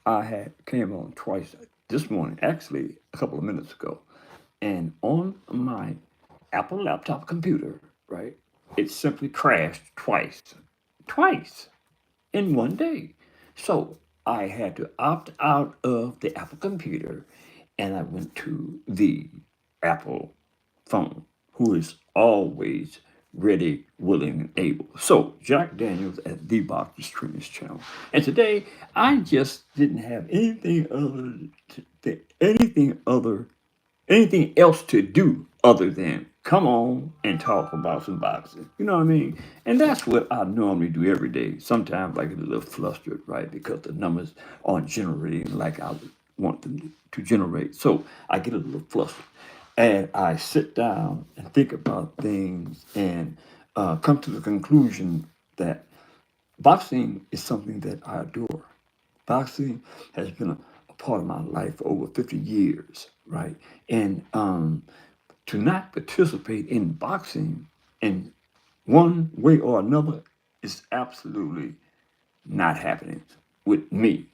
I had came on twice this morning, actually a couple of minutes ago, and on my Apple laptop computer, right, it simply crashed twice in one day. So I had to opt out of the Apple computer, and I went to the Apple phone, who is always ready, willing, and able. So, Jack Daniels at the Box Streamers channel. And today, I just didn't have anything else to do other than come on and talk about some boxing. You know what I mean? And that's what I normally do every day. Sometimes I get a little flustered, right? Because the numbers aren't generating like I would want them to generate. So I get a little flustered. And I sit down and think about things and come to the conclusion that boxing is something that I adore. Boxing has been a part of my life for over 50 years, right? And to not participate in boxing in one way or another is absolutely not happening with me,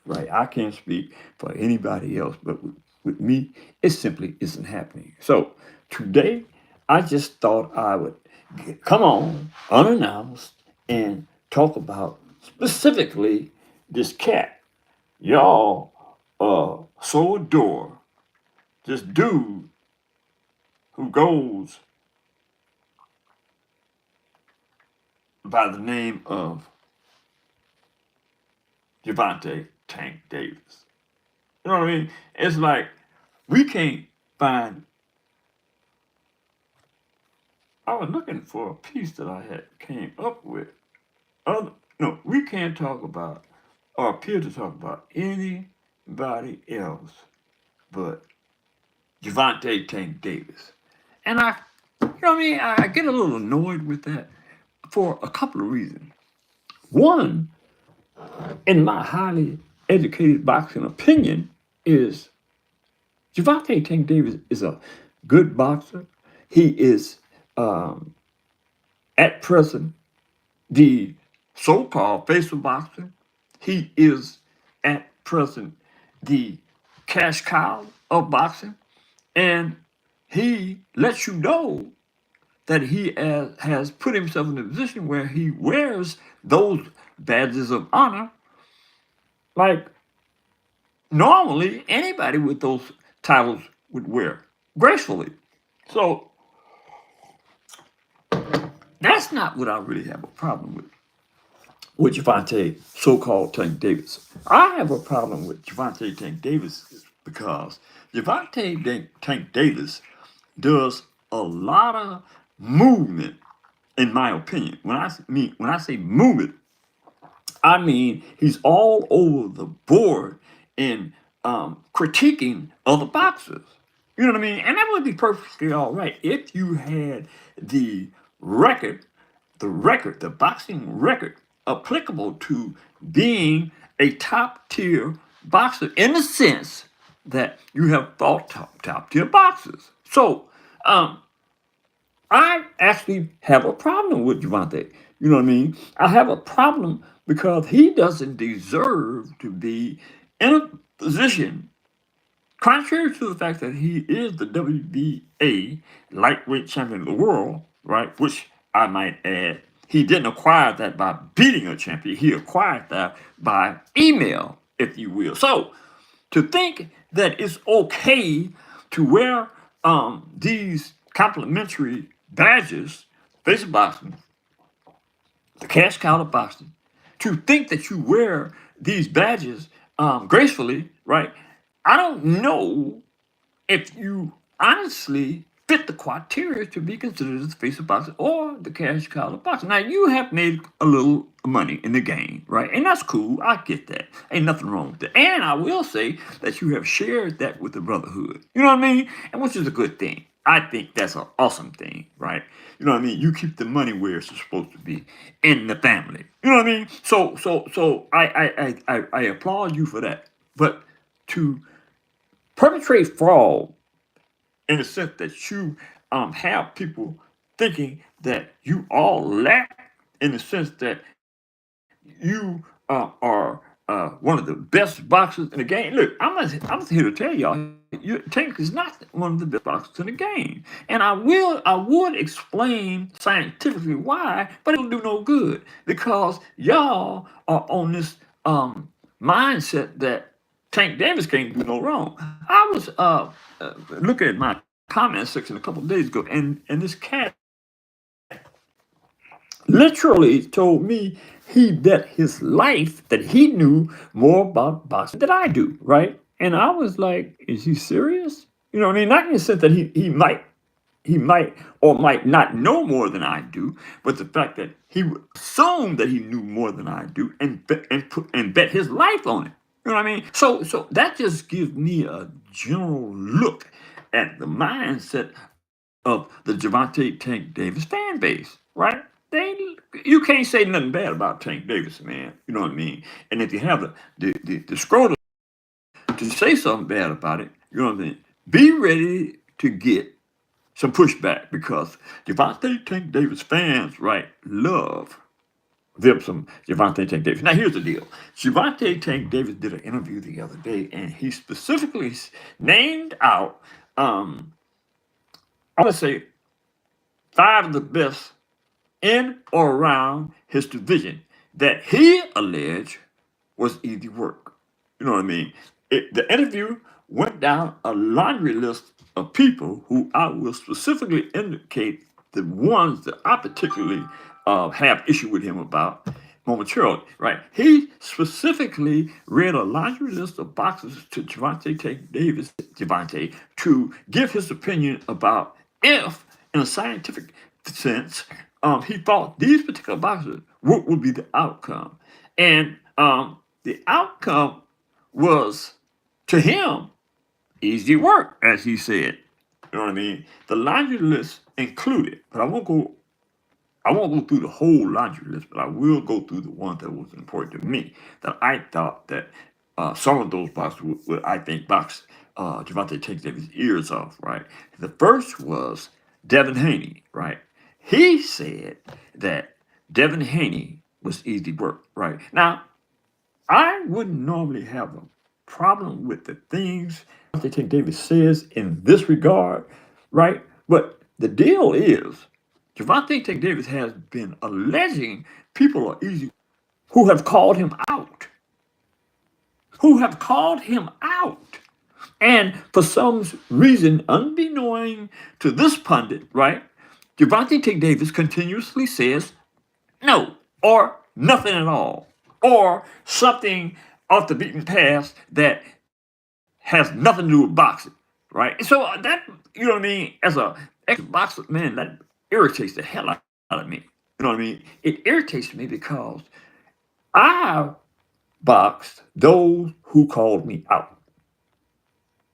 right? I can't speak for anybody else, but with me, it simply isn't happening. So today, I just thought I would come on unannounced and talk about specifically this cat y'all so adore. This dude who goes by the name of Javante Tank Davis. You know what I mean? It's like we can't find. I was looking for a piece that I had came up with. Other, no, we can't talk about or appear to talk about anybody else but Javante Tank Davis. And you know what I mean? I get a little annoyed with that for a couple of reasons. One, in my highly educated boxing opinion, is Javante Tank Davis is a good boxer. He is um, at present the so-called face of boxing. He is at present the cash cow of boxing, and he lets you know that he has put himself in a position where he wears those badges of honor like normally anybody with those titles would wear gracefully. So that's not what I really have a problem with Javante, so-called Tank Davis. I have a problem with Javante Tank Davis because Tank Davis does a lot of movement, in my opinion. When I say movement, I mean he's all over the board in critiquing other boxers. You know what I mean? And that would be perfectly all right if you had the record, the boxing record applicable to being a top tier boxer in the sense that you have fought top tier boxers. So um, I actually have a problem with Javante. You know what I mean? I have a problem because he doesn't deserve to be in a position, contrary to the fact that he is the WBA lightweight champion of the world, right? Which I might add, he didn't acquire that by beating a champion. He acquired that by email, if you will. So to think that it's okay to wear these complimentary badges, face boxing, the cash cow of boxing, to think that you wear these badges gracefully, right? I don't know if you honestly fit the criteria to be considered as the face of boxing or the cash cow of boxing. Now you have made a little money in the game, right? And that's cool. I get that. Ain't nothing wrong with that. And I will say that you have shared that with the brotherhood. You know what I mean? And which is a good thing. I think that's an awesome thing, right? You know what I mean? You keep the money where it's supposed to be in the family. You know what I mean? So I applaud you for that. But to perpetrate fraud in the sense that you have people thinking that you all lack in the sense that you are one of the best boxers in the game. Look, I'm here to tell y'all, Tank is not one of the best boxers in the game, and I would explain scientifically why, but it'll do no good because y'all are on this mindset that Tank Davis can't do no wrong. I was looking at my comment section a couple of days ago, and this cat literally told me he bet his life that he knew more about boxing than I do, right? And I was like, is he serious? You know what I mean? Not in the sense that he might or might not know more than I do, but the fact that he would assume that he knew more than I do and bet his life on it. You know what I mean? So that just gives me a general look at the mindset of the Javante Tank Davis fan base, right? They You can't say nothing bad about Tank Davis, man. You know what I mean? And if you have the scrotum to say something bad about it, you know what I mean? Be ready to get some pushback because Javante Tank Davis fans, right, love them some Javante Tank Davis. Now here's the deal: Javante Tank Davis did an interview the other day, and he specifically named out, I want to say, five of the best in or around his division that he alleged was easy work. You know what I mean? The interview went down a laundry list of people who I will specifically indicate the ones that I particularly have issue with him about momentarily, right? He specifically read a laundry list of boxes to Javante, to give his opinion about if, in a scientific sense, he thought these particular boxes, what would be the outcome. And the outcome was, to him, easy work, as he said. You know what I mean? The laundry list included, but I won't go through the whole laundry list, but I will go through the ones that was important to me. That I thought that some of those boxes would I think, box Javante takes his ears off, right? The first was Devin Haney, right? He said that Devin Haney was easy work, right? Now, I wouldn't normally have a problem with the things Javante Tank Davis says in this regard, right? But the deal is, Javante Tank Davis has been alleging people are easy who have called him out, And for some reason, unbeknown to this pundit, right, Javante Tank Davis continuously says no, or nothing at all, or something off the beaten path that has nothing to do with boxing, right? So that, you know what I mean, as a ex-boxer, man, that irritates the hell out of me. You know what I mean? It irritates me because I boxed those who called me out.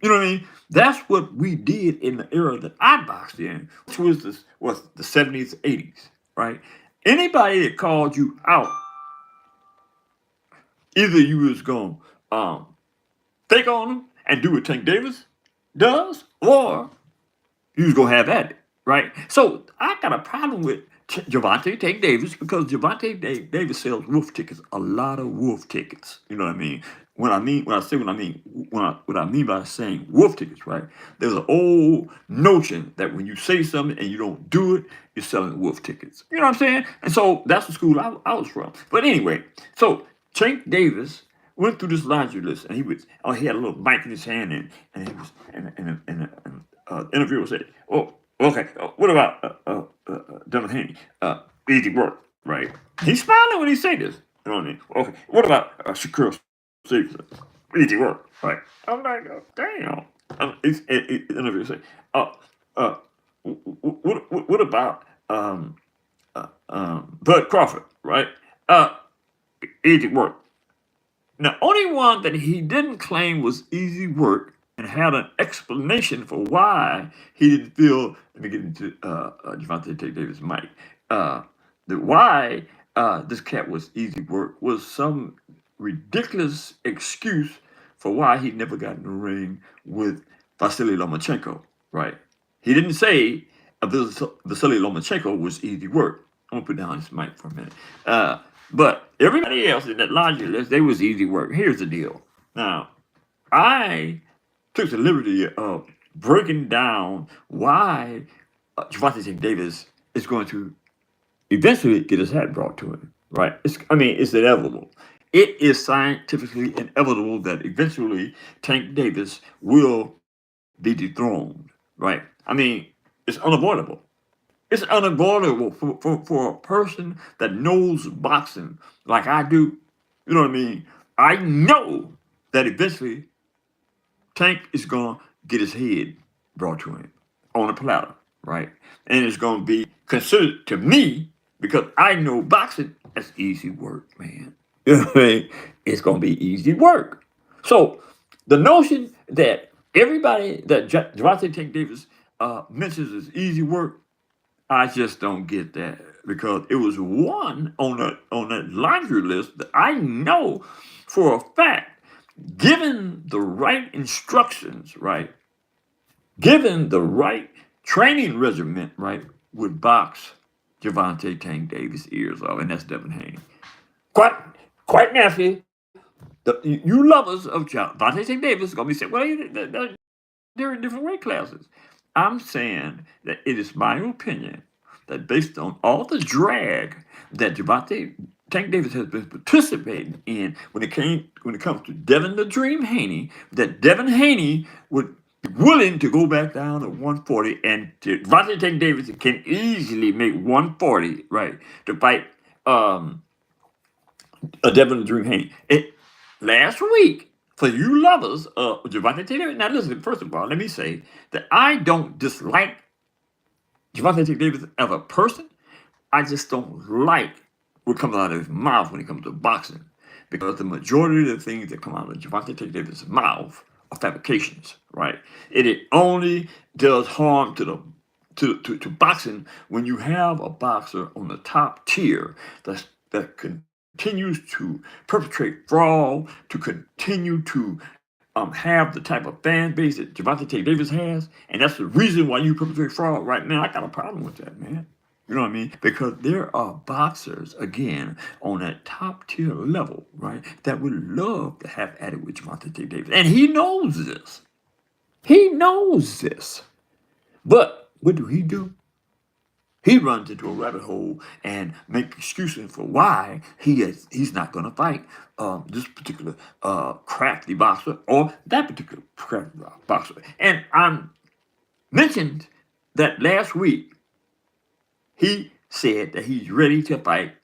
You know what I mean? That's what we did in the era that I boxed in, which was the 70s, 80s, right? Anybody that called you out, either you was going to take on them and do what Tank Davis does, or you was going to have at it, right? So I got a problem with Javante Tank Davis because Javante Davis sells wolf tickets, a lot of wolf tickets. You know what I mean? What I mean by saying wolf tickets, right? There's an old notion that when you say something and you don't do it, you're selling wolf tickets. You know what I'm saying? And so that's the school I was from. But anyway, so Tank Davis went through this laundry list, and he had a little mic in his hand, and he was and interviewer said, "Oh, okay, what about Devin Haney? Easy work, right?" He's smiling when he say this. You know what I mean? Okay, what about Shakur Stevenson? Easy work, right? I'm like, oh, damn. Interviewer say, what about Bud Crawford, right? Easy work. The only one that he didn't claim was easy work and had an explanation for why he didn't feel. Let me get into Javante Tank Davis' mic. The why this cat was easy work was some ridiculous excuse for why he never got in the ring with Vasily Lomachenko. Right? He didn't say Vasily Lomachenko was easy work. I'm gonna put down his mic for a minute. But Everybody else in that laundry list, they was easy work. Here's the deal. Now, I took the liberty of breaking down why Javante St. Davis is going to eventually get his hat brought to him. Right? It's inevitable. It is scientifically inevitable that eventually Tank Davis will be dethroned. Right? It's unavoidable. It's unavoidable for a person that knows boxing like I do. You know what I mean? I know that eventually Tank is going to get his head brought to him on a platter, right? And it's going to be considered to me, because I know boxing, that's easy work, man. You know what I mean? It's going to be easy work. So the notion that everybody that Javante Tank Davis mentions as easy work, I just don't get that, because it was one on that laundry list that I know for a fact, given the right instructions, right, given the right training regimen, right, would box Javante Tank Davis ears off, and that's Devin Haney. Quite, quite naturally, you lovers of Javante Tank Davis are gonna be saying, well, they're in different weight classes. I'm saying that it is my opinion that based on all the drag that Javante Tank Davis has been participating in when it comes to Devin the Dream Haney, that Devin Haney would be willing to go back down to 140, and Javante Tank Davis can easily make 140, right, to fight a Devin the Dream Haney. Last week, for you lovers of Javante Taylor, now listen, first of all, let me say that I don't dislike Javante Davis as a person. I just don't like what comes out of his mouth when it comes to boxing, because the majority of the things that come out of Javante Davis' mouth are fabrications, right? It only does harm to boxing when you have a boxer on the top tier that continues to perpetrate fraud, to continue to have the type of fan base that Javante Davis has, and that's the reason why you perpetrate fraud. Right, man, I got a problem with that, man. You know what I mean? Because there are boxers, again, on that top tier level, right, that would love to have at it with Javante Davis. And he knows this. He knows this. But what do? He runs into a rabbit hole and makes excuses for why he's not going to fight this particular crafty boxer or that particular crafty boxer. And I mentioned that last week he said that he's ready to fight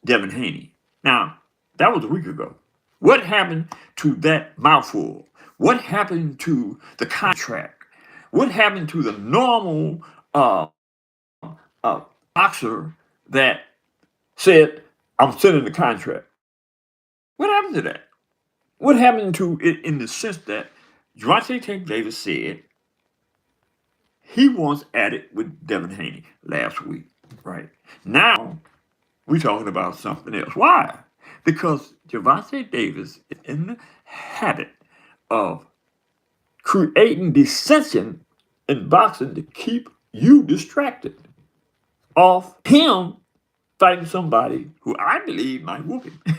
Devin Haney. Now, that was a week ago. What happened to that mouthful? What happened to the contract? What happened to the normal boxer that said, I'm sending the contract? What happened to that? What happened to it in the sense that Javante Tank Davis said he wants at it with Devin Haney last week, right? Now, we're talking about something else. Why? Because Javante Davis is in the habit of creating dissension in boxing to keep you distracted off him fighting somebody who I believe might whoop him. You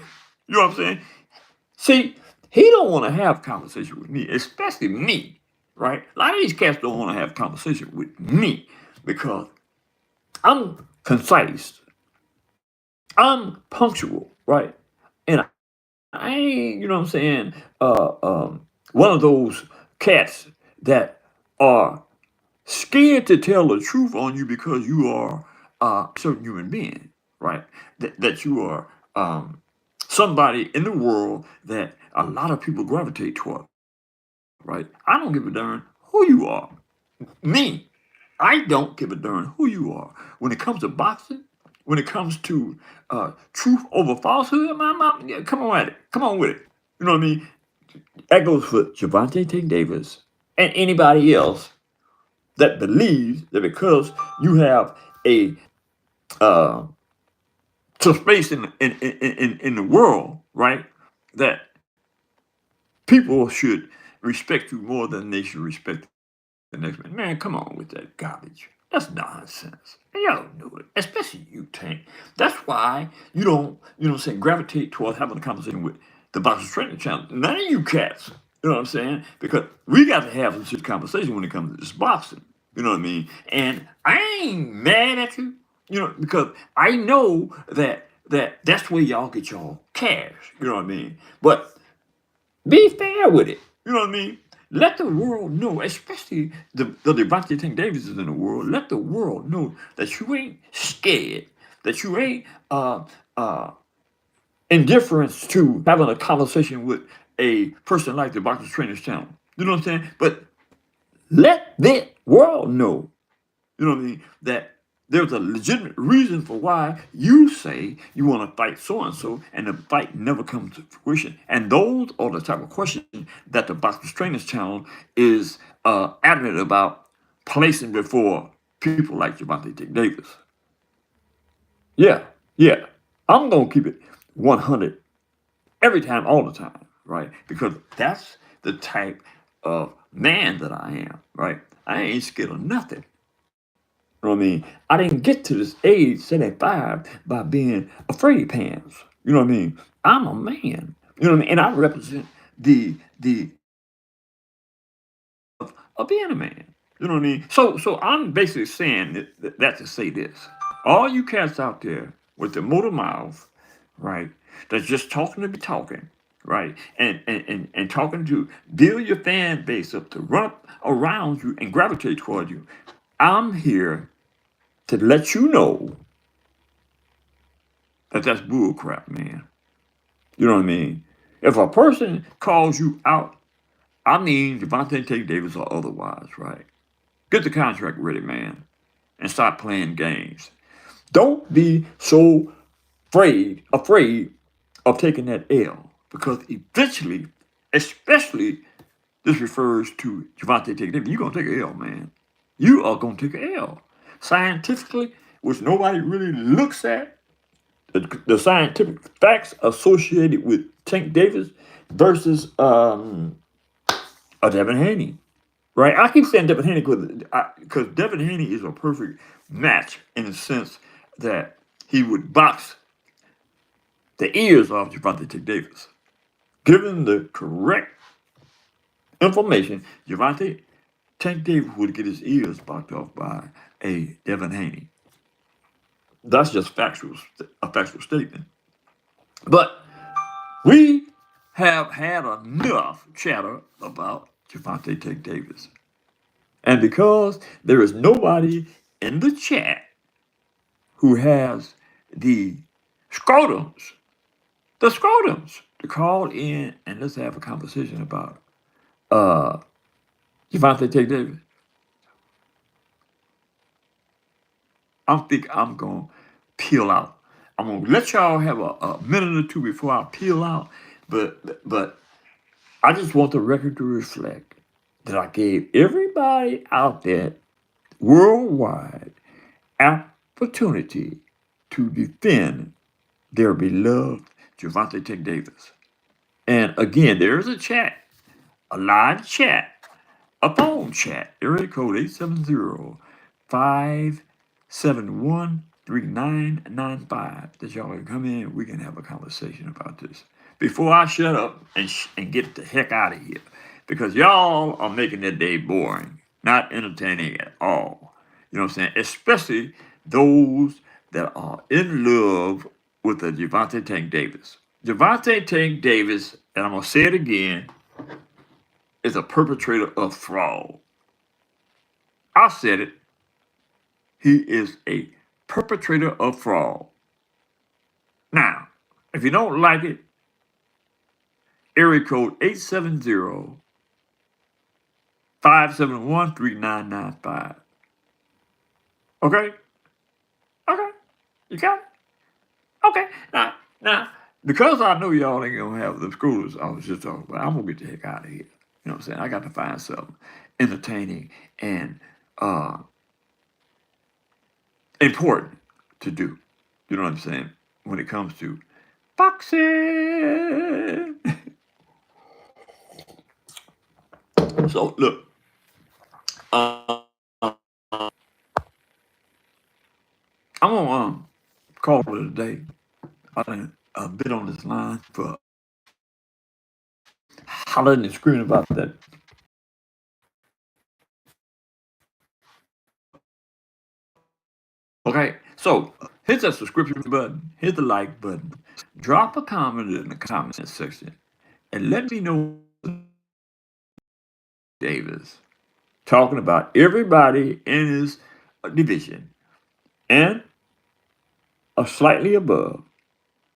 know what I'm saying? See, he don't want to have conversation with me, especially me, right? A lot of these cats don't want to have conversation with me because I'm concise, I'm punctual, right? And I ain't, you know what I'm saying, one of those cats that are scared to tell the truth on you because you are a certain human being, right? That you are somebody in the world that a lot of people gravitate toward, right? I don't give a darn who you are. Me, I don't give a darn who you are. When it comes to boxing, when it comes to truth over falsehood, yeah, come on at it. Come on with it. You know what I mean? That goes for Javante Tank Davis and anybody else that believes that because you have a some space in the world, right, that people should respect you more than they should respect the next man. Man, come on with that garbage. That's nonsense. And y'all know it, especially you, Tank. That's why you don't, gravitate towards having a conversation with the Boxers Training Channel. None of you cats, you know what I'm saying? Because we got to have some serious conversation when it comes to this boxing. You know what I mean? And I ain't mad at you, because I know that's where y'all get y'all cash. You know what I mean? But be fair with it. You know what I mean? Let the world know, especially the Devontae Tank Davis is in the world. Let the world know that you ain't scared, that you ain't indifference to having a conversation with a person like the Boxers Trainers Channel. You know what I'm saying? But let the world know, you know what I mean, that there's a legitimate reason for why you say you want to fight so and so, and the fight never comes to fruition. And those are the type of questions that the Boxers Trainers Channel is adamant about placing before people like Gervonta Tank Davis. Yeah, yeah. I'm gonna keep it 100 every time, all the time, right? Because that's the type of man that I am, right? I ain't scared of nothing. You know what I mean? I didn't get to this age, 75, by being afraid pants. You know what I mean? I'm a man. You know what I mean? And I represent the of being a man. You know what I mean? So I'm basically saying that to say this. All you cats out there with the motor mouth, right, that's just talking to be talking, right? And talking to build your fan base up to run up around you and gravitate toward you. I'm here to let you know that that's bull crap, man. You know what I mean? If a person calls you out, I mean Devontae Tank Davis or otherwise, right? Get the contract ready, man, and stop playing games. Don't be so afraid of taking that L, because eventually, especially this refers to Gervonta Tank Davis, you're gonna take an L, man. You are gonna take an L. Scientifically, which nobody really looks at, the scientific facts associated with Tank Davis versus a Devin Haney. Right? I keep saying Devin Haney because Devin Haney is a perfect match in the sense that he would box the ears off Gervonta Tank Davis. Given the correct information, Gervonta Tank Davis would get his ears boxed off by a Devin Haney. That's just a factual statement. But we have had enough chatter about Gervonta Tank Davis. And because there is nobody in the chat who has the scrotums, to call in and let's have a conversation about Gervonta Tank Davis, I'm gonna peel out. I'm gonna let y'all have a minute or two before I peel out, but I just want the record to reflect that I gave everybody out there worldwide opportunity to defend their beloved Gervonta Tank Davis. And again, there is a chat, a live chat, a phone chat, area code 870-571-3995, that y'all can come in and we can have a conversation about this. Before I shut up and get the heck out of here, because y'all are making that day boring, not entertaining at all. You know what I'm saying? Especially those that are in love with the Gervonta Tank Davis. Gervonta Tank Davis, and I'm going to say it again, is a perpetrator of fraud. I said it. He is a perpetrator of fraud. Now, if you don't like it, area code 870-571-3995. Okay? Okay. You got it? Okay. Now, because I know y'all ain't gonna have the screws I was just talking about, I'm gonna get the heck out of here. You know what I'm saying? I got to find something entertaining and important to do. You know what I'm saying? When it comes to boxing. So look, today. I done been on this line for hollering and screaming about that. Okay, so hit that subscription button, hit the like button, drop a comment in the comment section, and let me know Davis talking about everybody in his division and slightly above